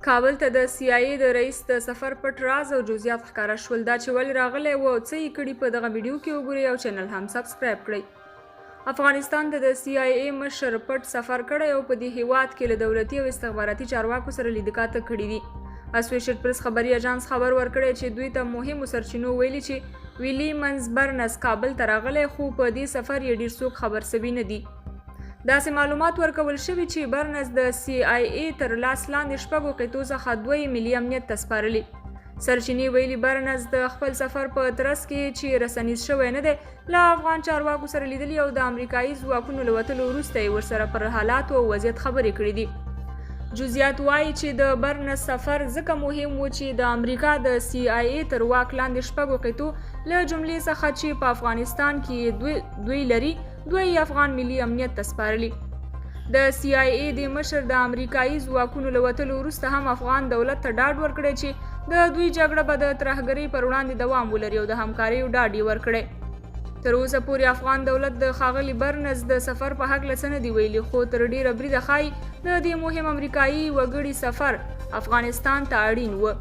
کابل ته د CIA د رئیس د سفر پټ راز او جزیات ښکاره شول. دا چې ولې راغلی و او څه یې کړي په دغه ویډیو کې وګورئ او چینل هم سبسکرایب کړئ. افغانستان ته د CIA مشر پټ سفر کړی او په دې هیواد کې له دولتي او استخباراتي چارواکو سره لیدکاته کړي دي. اسوسییټ پریس خبري اژانس خبر ورکړی چې دوی ته مهمو سرچینو ویلي چې ویلی منزبرنس کابل ته راغلی خو په دې سفر یې ډیر څوک خبر سوي نه دي. داسې معلومات ورکول شوي چې برنس د CIA تر لاس لاندې شپږو قطعو څخه 2 ملي امنیت ته سپارلي. سرچینې ویلي برنس د خپل سفر په ترڅ کې چې رسنیز شوی نه دی له افغان چارواکو سره لیدلي او د امریکایي ځواکونو له وتلو وروسته یې ورسره پر حالاتو او وضعیت خبرې کړې دي. جزیات وایي چې د برنس سفر ځکه مهم و چې د امریکا د CIA تر واک لاندې شپږو قطعو له جملې څخه چې په افغانستان کې دوی لري دوی افغان ملي امنیت ته سپارلي. د CIA د مشر د امریکایي ځواکونو له وتلو وروسته هم افغان دولت ته ډاډ ورکړی چې د دوی جګړه به د ترهګرۍ پر وړاندې دوام ولري او د همکارۍ ډاډ یې ورکړی. تر اوسه پورې افغان دولت د ښاغلي برنس د سفر په هکله څه نه دي ویلي خو تر ډیره بریده ښایي د دې مهم امریکایي وګړي سفر افغانستان ته اړین و.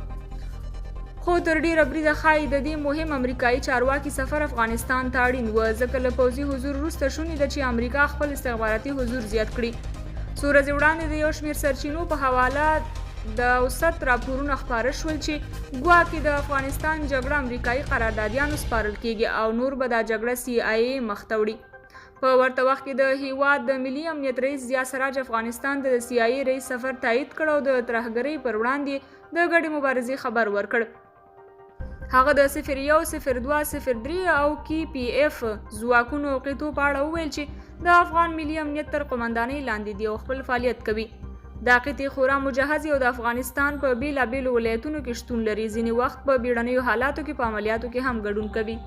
امریکایي چارواکي سفر افغانستان ته اړین و ځکه له پوځي حضور وروسته شونې ده چې امریکا خپل استخباراتي حضور زیات کړي. څو ورځې وړاندې د یو شمېر سرچینو په حواله د اوسط راپورونه خپاره شول چې ګواکې د افغانستان جګړه امریکایي قراردادیانو سپارل کیږي او نور به دا جګړه CIA مخ ته وړي. په ورته وخت کې د هیواد د ملي امنیت رئیس ضیا سراج افغانستان ته د CIA رئیس سفر تایید کړ او د ترهګرۍ پر وړاندې د ګډې مبارزې خبر ورکړ. هغه د 01 02 03 او KPF ځواکونو او قطعو په اړه وویل چې د افغان ملي امنیت تر قومندانۍ لاندې دي او خپل فعالیت کوي. دا قطعې خورا مجهزې او د افغانستان په بیلابیلو ولایتونو کې شتون لري. ځینې وخت په بیړنیو حالاتو کې په عملیاتو کې هم ګډون کوي.